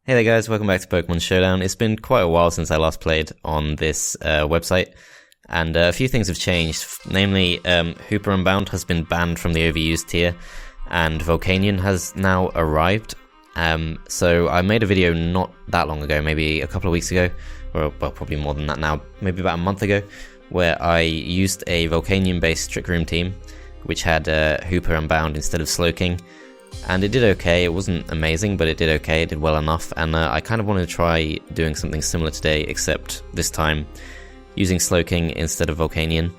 Hey there guys, welcome back to Pokemon Showdown. It's been quite a while since I last played on this website, and a few things have changed. Namely, Hooper Unbound has been banned from the overused tier, and Volcanion has now arrived. So I made a video not that long ago, maybe a couple of weeks ago, or well, probably more than that now, maybe about a month ago, where I used a Volcanion-based Trick Room team, which had Hooper Unbound instead of Slowking. And it did okay. It wasn't amazing, but it did okay. It did well enough, and I kind of wanted to try doing something similar today, except this time using Slowking instead of Volcanion.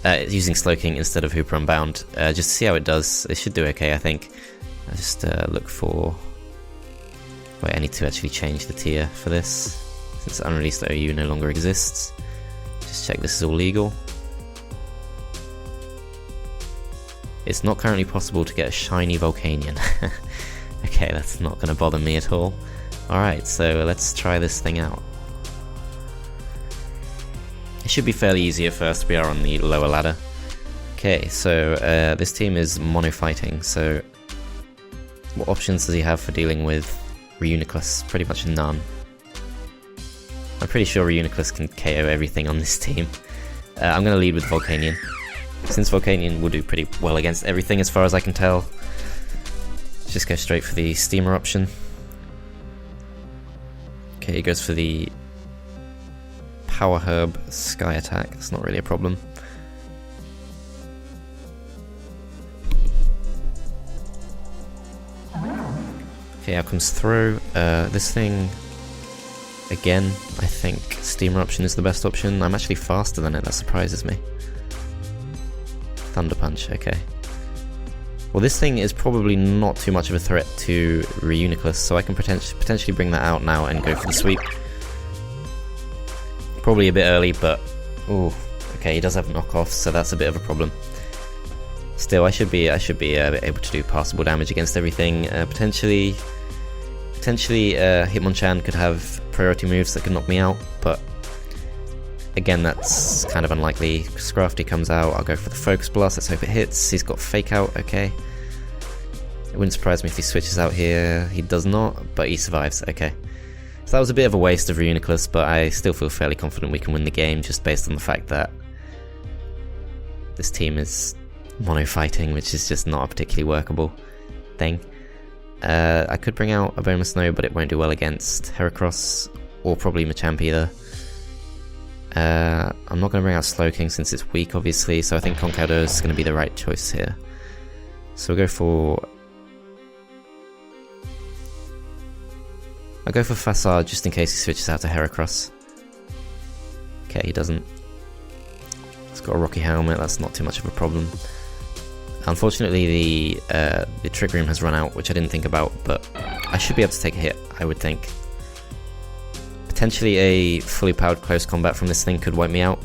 Using Slowking instead of Hooper Unbound, just to see how it does. It should do okay, I think. I just look for... Wait, I need to actually change the tier for this, since Unreleased OU no longer exists. Just check this is all legal. It's not currently possible to get a shiny Volcanion. Okay, that's not going to bother me at all. Alright, so let's try this thing out. It should be fairly easy at first, we are on the lower ladder. Okay, so this team is mono fighting, so what options does he have for dealing with Reuniclus? Pretty much none. I'm pretty sure Reuniclus can KO everything on this team. I'm going to lead with Volcanion, since Volcanion will do pretty well against everything as far as I can tell. Let's just go straight for the Steamer option. Okay, he goes for the Power Herb Sky Attack. That's not really a problem. Okay, out comes Throw. This thing, again, I think Steamer option is the best option. I'm actually faster than it, that surprises me. Thunder Punch, okay. Well, this thing is probably not too much of a threat to Reuniclus, so I can potentially bring that out now and go for the sweep. Probably a bit early, but... Ooh, okay, he does have knockoffs, so that's a bit of a problem. Still, I should be able to do passable damage against everything. Potentially, Hitmonchan could have priority moves that could knock me out, but again, that's kind of unlikely. Scrafty comes out, I'll go for the Focus Blast, let's hope it hits. He's got Fake Out, okay. It wouldn't surprise me if he switches out here. He does not, but he survives, okay. So that was a bit of a waste of Reuniclus, but I still feel fairly confident we can win the game, just based on the fact that this team is mono fighting, which is just not a particularly workable thing. I could bring out Abomasnow, but it won't do well against Heracross, or probably Machamp either. I'm not going to bring out Slowking since it's weak, obviously, so I think Conkeldurr is going to be the right choice here. So we'll go for... I'll go for Facade just in case he switches out to Heracross. Okay, he doesn't. It's got a Rocky Helmet, that's not too much of a problem. Unfortunately, the Trick Room has run out, which I didn't think about, but I should be able to take a hit, I would think. Potentially a fully powered close combat from this thing could wipe me out.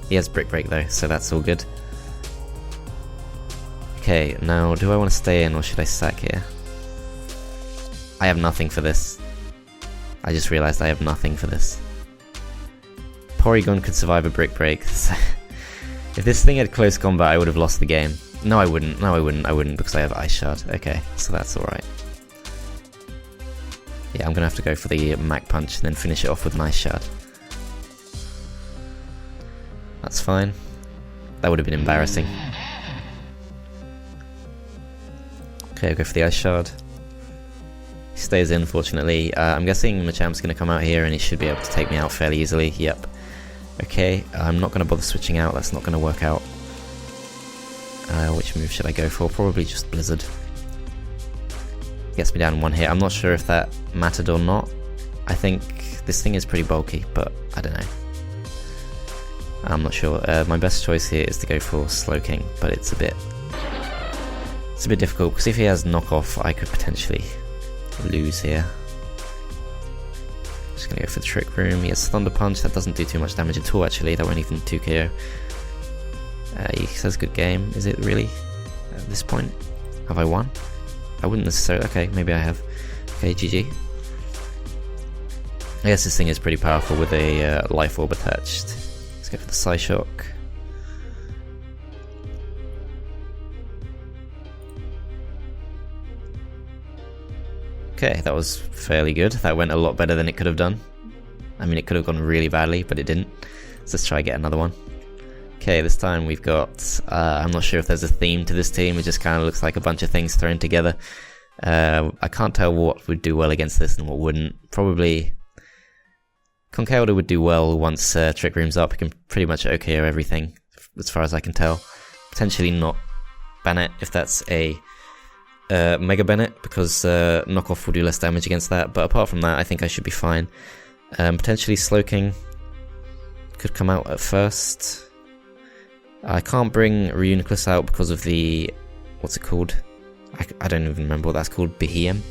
He has Brick Break though, so that's all good. Okay, now do I want to stay in or should I sack here? I have nothing for this. I just realised I have nothing for this. Porygon could survive a Brick Break. So if this thing had close combat, I would have lost the game. No, I wouldn't. No, I wouldn't because I have Ice Shard. Okay, so that's alright. Yeah, I'm going to have to go for the Mach Punch and then finish it off with an Ice Shard. That's fine. That would have been embarrassing. Okay, I'll go for the Ice Shard. He stays in, fortunately. I'm guessing Machamp's going to come out here and he should be able to take me out fairly easily. Yep. Okay, I'm not going to bother switching out. That's not going to work out. Which move should I go for? Probably just Blizzard. Gets me down one hit. I'm not sure if that mattered or not. I think this thing is pretty bulky, but I don't know. I'm not sure. My best choice here is to go for Slowking, but it's a bit difficult because if he has knockoff, I could potentially lose here. Just gonna go for the Trick Room. He has Thunder Punch. That doesn't do too much damage at all. Actually, that won't even 2KO. He says good game. Is it really? At this point, have I won? I wouldn't necessarily... Okay, maybe I have. Okay, GG. I guess this thing is pretty powerful with a Life Orb attached. Let's go for the Psyshock. Okay, that was fairly good. That went a lot better than it could have done. I mean, it could have gone really badly, but it didn't. So let's try and get another one. Okay, this time we've got... I'm not sure if there's a theme to this team. It just kind of looks like a bunch of things thrown together. I can't tell what would do well against this and what wouldn't. Probably... Conkeldurr would do well once Trick Room's up. He can pretty much OKO everything, as far as I can tell. Potentially not Bennett if that's a Mega Bennett, because Knockoff will do less damage against that. But apart from that, I think I should be fine. Potentially Slowking could come out at first. I can't bring Reuniclus out because of the... what's it called? I don't even remember what that's called. Behem.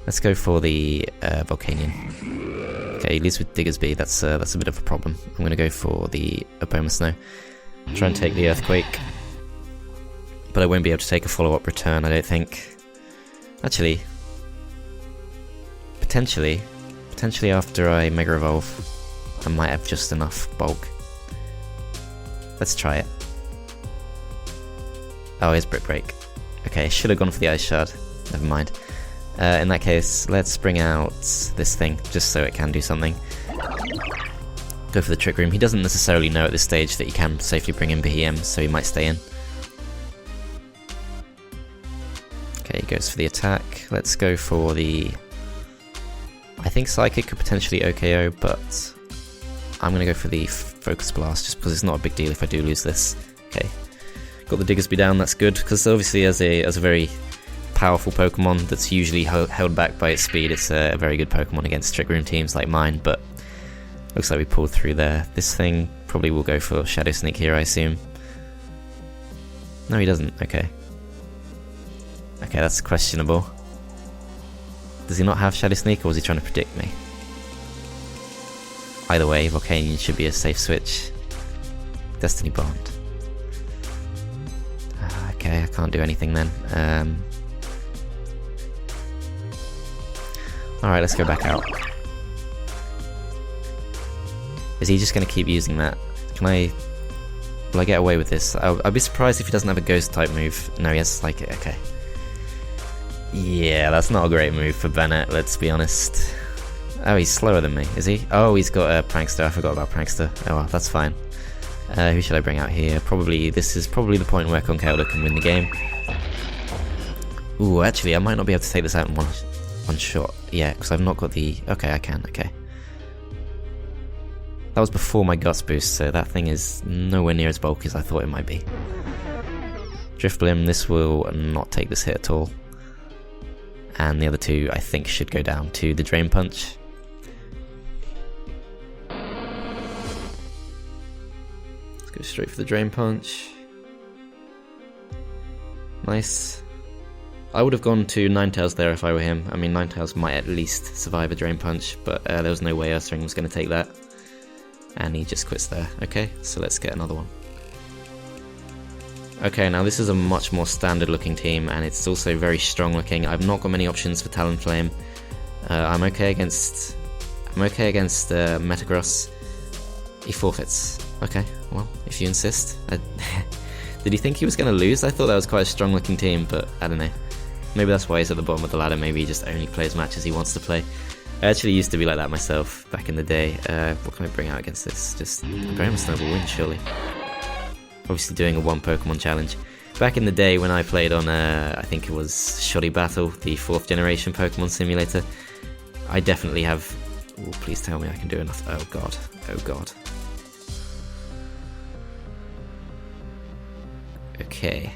Let's go for the Volcanion. Okay, he leads with Diggersby. That's a bit of a problem. I'm going to go for the Abomasnow. Try and take the Earthquake. But I won't be able to take a follow-up return, I don't think. Actually... Potentially after I Mega Evolve, I might have just enough bulk. Let's try it. Oh, here's Brick Break. Okay, should have gone for the Ice Shard. Never mind. In that case, let's bring out this thing, just so it can do something. Go for the Trick Room. He doesn't necessarily know at this stage that you can safely bring in Behem, so he might stay in. Okay, he goes for the attack. Let's go for the... I think Psychic could potentially OKO, but I'm going to go for the Focus Blast, just because it's not a big deal if I do lose this. Okay, got the Diggersby down, that's good, because obviously as a very powerful Pokemon that's usually held back by its speed, it's a very good Pokemon against Trick Room teams like mine, but looks like we pulled through there. This thing probably will go for Shadow Sneak here, I assume. No, he doesn't. Okay. Okay, that's questionable. Does he not have Shadow Sneak, or was he trying to predict me? Either way, Volcanion should be a safe switch. Destiny Bond. Okay, I can't do anything then. Alright, let's go back out. Is he just going to keep using that? Will I get away with this? I'd be surprised if he doesn't have a Ghost type move. No, he has Psychic, okay. Yeah, that's not a great move for Bennett, let's be honest. Oh, he's slower than me, is he? Oh, he's got a Prankster, I forgot about Prankster. Oh well, that's fine. Who should I bring out here? This is probably the point where Conkeldurr can win the game. Ooh, actually, I might not be able to take this out in one shot. Yeah, because I've not got the... Okay, I can, okay. That was before my Guts boost, so that thing is nowhere near as bulky as I thought it might be. Drifblim, this will not take this hit at all. And the other two, I think, should go down to the Drain Punch. Let's go straight for the Drain Punch. Nice. I would have gone to Ninetales there if I were him. I mean, Ninetales might at least survive a Drain Punch, but there was no way Earthring was going to take that. And he just quits there. Okay, so let's get another one. Okay, now this is a much more standard looking team, and it's also very strong looking. I've not got many options for Talonflame. I'm okay against Metagross. He forfeits. Okay, well, if you insist. Did he think he was going to lose? I thought that was quite a strong looking team, but I don't know. Maybe that's why he's at the bottom of the ladder. Maybe he just only plays matches he wants to play. I actually used to be like that myself back in the day. What can I bring out against this? Just Abomasnow will win, surely. Obviously doing a one Pokemon challenge. Back in the day when I played on, I think it was Shoddy Battle, the 4th generation Pokemon simulator, I definitely have... Oh, please tell me I can do enough. Oh god. Oh god. Okay.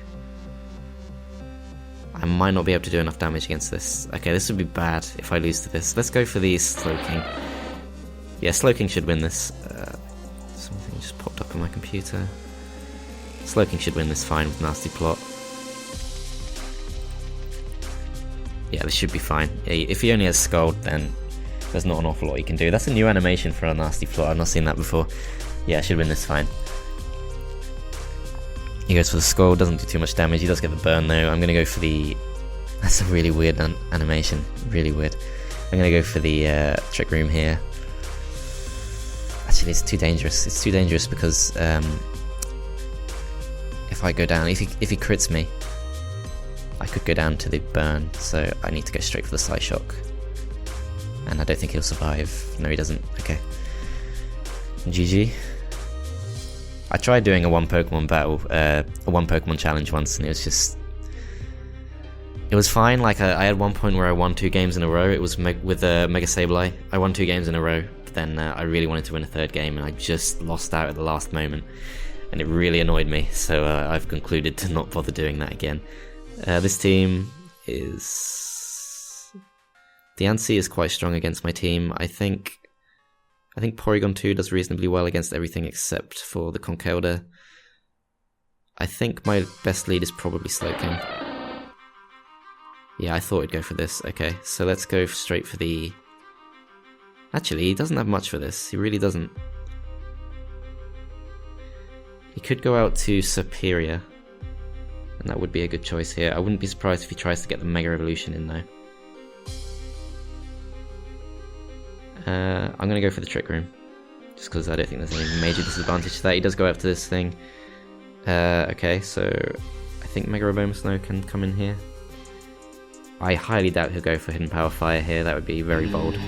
I might not be able to do enough damage against this. Okay, this would be bad if I lose to this. Let's go for the Slowking. Yeah, Slowking should win this. Something just popped up on my computer. Slowking should win this fine with Nasty Plot. Yeah, this should be fine. If he only has Scald, then there's not an awful lot he can do. That's a new animation for a Nasty Plot. I've not seen that before. Yeah, I should win this fine. He goes for the Scald, doesn't do too much damage. He does get the burn though. I'm going to go for the... That's a really weird animation. Really weird. I'm going to go for the Trick Room here. Actually, it's too dangerous. It's too dangerous because... if I go down, if he crits me, I could go down to the burn, so I need to go straight for the Psyshock. And I don't think he'll survive. No, he doesn't. Okay. GG. I tried doing a one Pokemon battle, a one Pokemon challenge once, and it was just... It was fine. Like, I had one point where I won 2 games in a row. It was with Mega Sableye. I won 2 games in a row, but then I really wanted to win a 3rd game, and I just lost out at the last moment. And it really annoyed me, so I've concluded to not bother doing that again. This team is... Diancie is quite strong against my team. I think Porygon2 does reasonably well against everything except for the Conkeldurr. I think my best lead is probably Slowking. Yeah, I thought he'd go for this. Okay, so let's go straight for the... Actually, he doesn't have much for this. He really doesn't. He could go out to Superior, and that would be a good choice here. I wouldn't be surprised if he tries to get the Mega Evolution in though. I'm going to go for the Trick Room, just because I don't think there's any major disadvantage to that. He does go after this thing. Okay, so I think Mega Abomasnow can come in here. I highly doubt he'll go for Hidden Power Fire here. That would be very bold.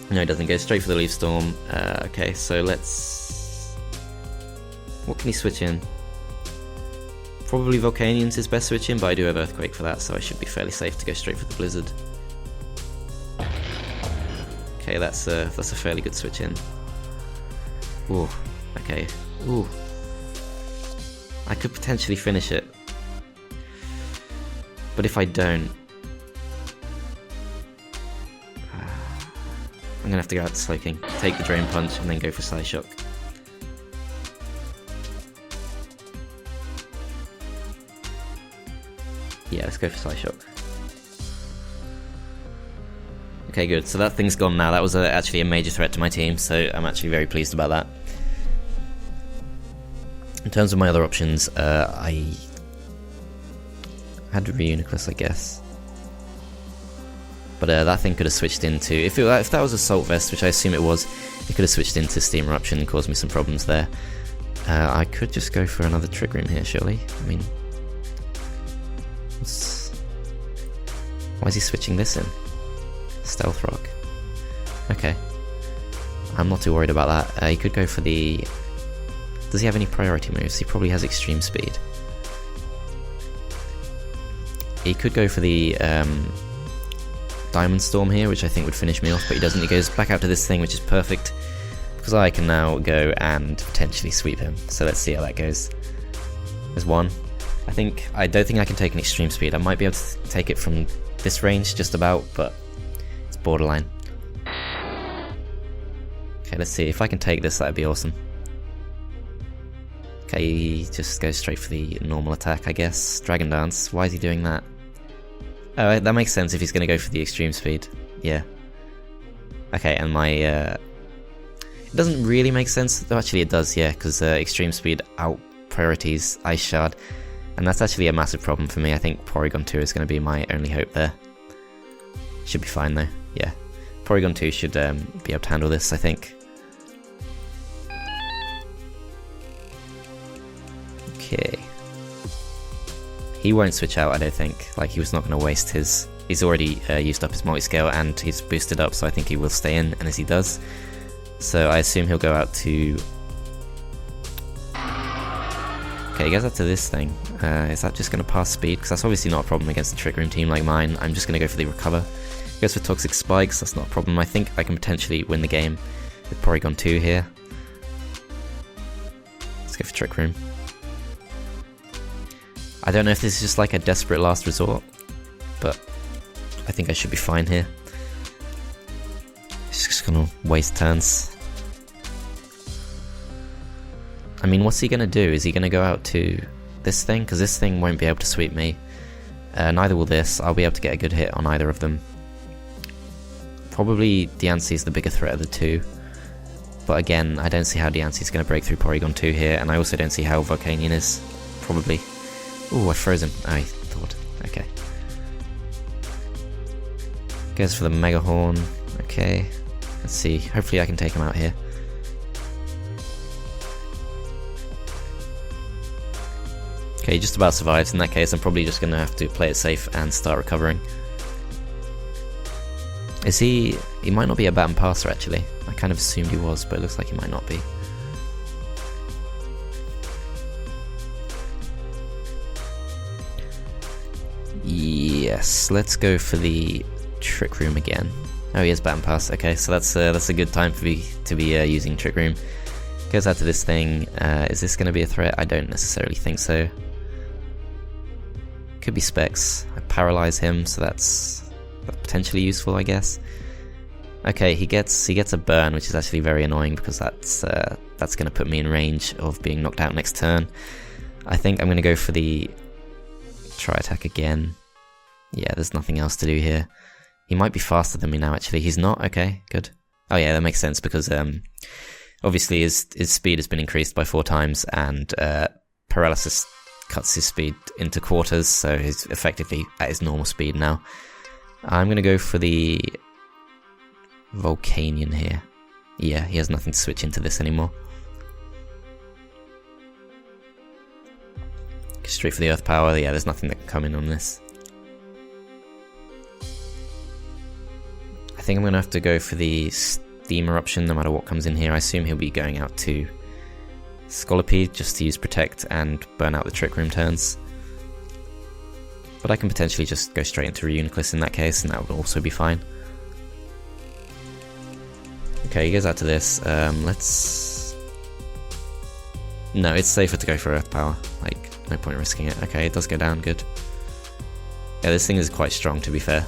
No, he doesn't. Go straight for the Leaf Storm. Okay, so let's... What can he switch in? Probably Volcanion's his best switch in, but I do have Earthquake for that, so I should be fairly safe to go straight for the Blizzard. Okay, that's a fairly good switch in. Ooh, okay. Ooh. I could potentially finish it. But if I don't... I'm gonna have to go out to Slowking, take the Drain Punch, and then go for Psyshock. Yeah, let's go for Psyshock. Okay, good. So that thing's gone now. That was actually a major threat to my team, so I'm actually very pleased about that. In terms of my other options, I had Reuniclus, I guess. But that thing could have switched into... If that was Assault Vest, which I assume it was, it could have switched into Steam Eruption and caused me some problems there. I could just go for another Trick Room here, surely. I mean... Why is he switching this in? Stealth Rock. Okay. I'm not too worried about that. He could go for the... Does he have any priority moves? He probably has Extreme Speed. He could go for the Diamond Storm here, which I think would finish me off, but he doesn't. He goes back out to this thing, which is perfect, because I can now go and potentially sweep him. So let's see how that goes. There's one. I don't think I can take an Extreme Speed. I might be able to take it from this range, just about, but it's borderline. Okay, let's see. If I can take this, that'd be awesome. Okay, he just goes straight for the normal attack, I guess. Dragon Dance. Why is he doing that? Oh, that makes sense if he's going to go for the Extreme Speed. Yeah. Okay, and my... It doesn't really make sense. Though actually it does, yeah, because Extreme Speed out priorities Ice Shard. And that's actually a massive problem for me. I think Porygon2 is going to be my only hope there. Should be fine though, yeah. Porygon2 should be able to handle this, I think. Okay. He won't switch out, I don't think. Like, he was not going to waste his... He's already used up his multi-scale and he's boosted up, so I think he will stay in, and as he does. So I assume he'll go out to... Okay, he goes out to this thing. Is that just going to pass speed? Because that's obviously not a problem against a Trick Room team like mine. I'm just going to go for the Recover. He goes for Toxic Spikes, that's not a problem. I think I can potentially win the game with Porygon2 here. Let's go for Trick Room. I don't know if this is just like a desperate last resort, but I think I should be fine here. He's just gonna waste turns. I mean, what's he gonna do? Is he gonna go out to this thing? Because this thing won't be able to sweep me. Neither will this. I'll be able to get a good hit on either of them. Probably Diancie is the bigger threat of the two. But again, I don't see how Diancie is going to break through Porygon2 here, and I also don't see how Volcanion is. Probably. Ooh, I froze him. I thought. Okay. Goes for the Mega Horn. Okay. Let's see. Hopefully I can take him out here. Okay, just about survives. In that case, I'm probably just going to have to play it safe and start recovering. Is he... He might not be a baton passer, actually. I kind of assumed he was, but it looks like he might not be. Yes, let's go for the Trick Room again. Oh, he has baton pass. Okay, so that's a good time for me to be using Trick Room. Goes out to this thing. Is this going to be a threat? I don't necessarily think so. Could be Specs. I paralyze him, so that's potentially useful, I guess. Okay, he gets a burn, which is actually very annoying because that's going to put me in range of being knocked out next turn. I think I'm going to go for the try attack again. Yeah, there's nothing else to do here. He might be faster than me now, actually. He's not? Okay, good. Oh yeah, that makes sense because obviously his speed has been increased by 4 times, and paralysis cuts his speed into quarters, so he's effectively at his normal speed now. I'm going to go for the Volcanion here. Yeah, he has nothing to switch into this anymore. Straight for the Earth Power. Yeah, there's nothing that can come in on this. I think I'm going to have to go for the Steam Eruption no matter what comes in here. I assume he'll be going out to Scolipede just to use Protect and burn out the Trick Room turns. But I can potentially just go straight into Reuniclus in that case, and that would also be fine. Okay, he goes out to this. Let's... No, it's safer to go for Earth Power. Like, no point risking it. Okay, it does go down, good. Yeah, this thing is quite strong, to be fair.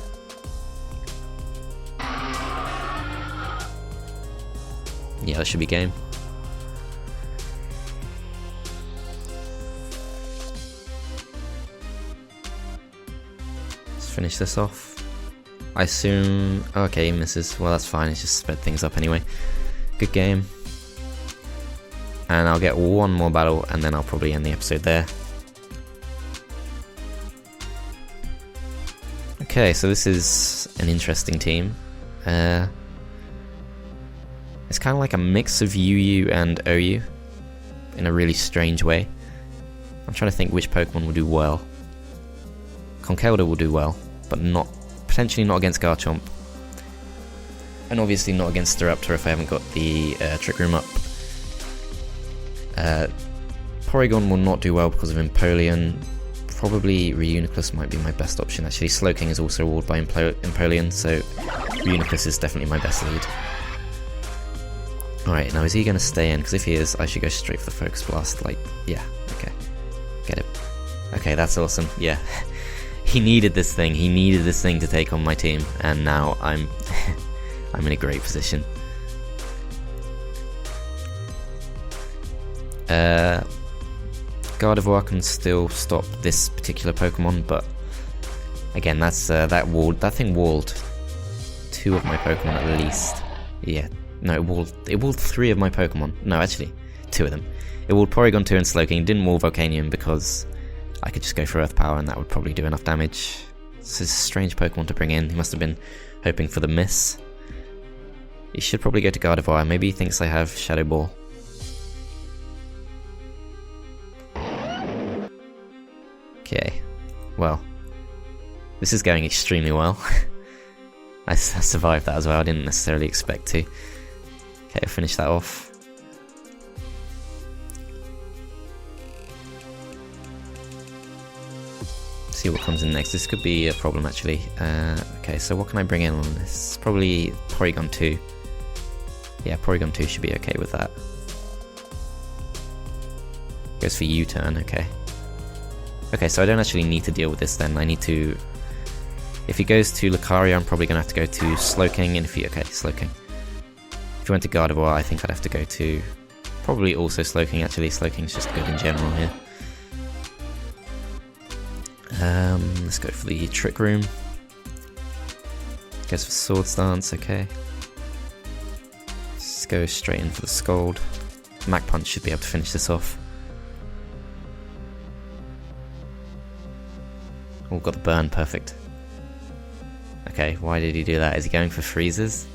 Yeah, that should be game. Let's finish this off. I assume... Oh, okay, he misses. Well, that's fine, it's just sped things up anyway. Good game. And I'll get one more battle, and then I'll probably end the episode there. Okay, so this is an interesting team. It's kind of like a mix of UU and OU in a really strange way. I'm trying to think which Pokemon will do well. Conkeldurr will do well, but potentially not against Garchomp. And obviously not against Staraptor if I haven't got the Trick Room up. Porygon will not do well because of Empoleon. Probably Reuniclus might be my best option actually. Slowking is also ruled by Empoleon, so Reuniclus is definitely my best lead. Alright, now is he going to stay in? Because if he is, I should go straight for the Focus Blast. Like, yeah, okay. Get it. Okay, that's awesome. Yeah. He needed this thing. He needed this thing to take on my team, and now I'm I'm in a great position. Gardevoir can still stop this particular Pokemon, but again, that's that thing walled 2 of my Pokemon at least. Yeah, no, it walled 3 of my Pokemon. No, actually, 2 of them. It walled Porygon2 and Slowking. Didn't wall Volcanion because I could just go for Earth Power and that would probably do enough damage. This is a strange Pokemon to bring in. He must have been hoping for the miss. He should probably go to Gardevoir. Maybe he thinks I have Shadow Ball. Okay, well, this is going extremely well. I survived that as well, I didn't necessarily expect to. Okay, I'll finish that off. See what comes in next. This could be a problem actually. Okay, so what can I bring in on this? Probably Porygon2. Yeah, Porygon2 should be okay with that. Goes for U-turn, okay. Okay, so I don't actually need to deal with this then. I need to... If he goes to Lucario, I'm probably going to have to go to Slowking, and if he... Okay, Slowking. If he went to Gardevoir, I think I'd have to go to... Probably also Slowking, actually. Slowking's just good in general here. Let's go for the Trick Room. Goes for Sword Stance, okay. Let's go straight in for the Scold. Mach Punch should be able to finish this off. Oh, got the burn, perfect. Okay, why did he do that? Is he going for freezes?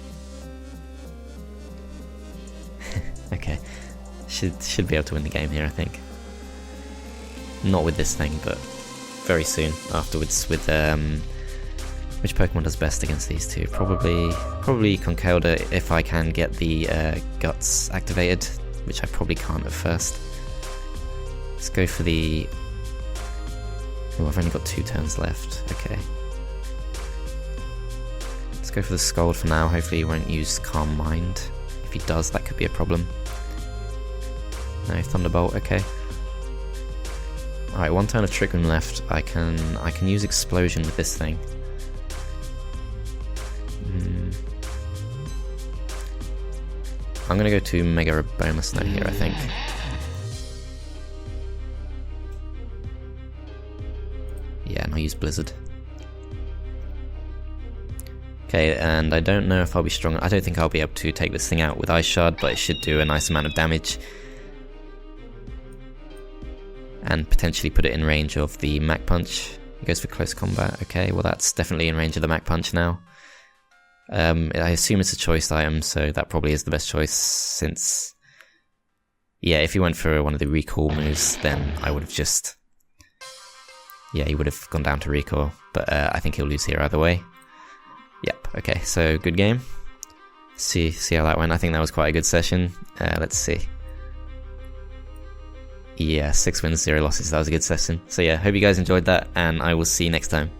Okay, should be able to win the game here, I think. Not with this thing, but very soon afterwards with which Pokemon does best against these two? Probably Conkeldurr if I can get the Guts activated, which I probably can't at first. Let's go for the... Oh, I've only got 2 turns left. Okay. Let's go for the Scald for now. Hopefully he won't use Calm Mind. If he does, that could be a problem. No, Thunderbolt, okay. Alright, 1 turn of Trick Room left. I can use Explosion with this thing. I'm gonna go to Mega Abomasnow here, I think. Yeah, and I'll use Blizzard. Okay, and I don't know if I'll be strong. I don't think I'll be able to take this thing out with Ice Shard, but it should do a nice amount of damage. And potentially put it in range of the Mach Punch. It goes for close combat. Okay, well that's definitely in range of the Mach Punch now. I assume it's a choice item, so that probably is the best choice since... Yeah, if he went for one of the recall moves, then I would have just... Yeah, he would have gone down to recall, but I think he'll lose here either way. Yep, okay, so good game. See how that went. I think that was quite a good session. Let's see. Yeah, 6 wins, 0 losses. That was a good session. So yeah, hope you guys enjoyed that, and I will see you next time.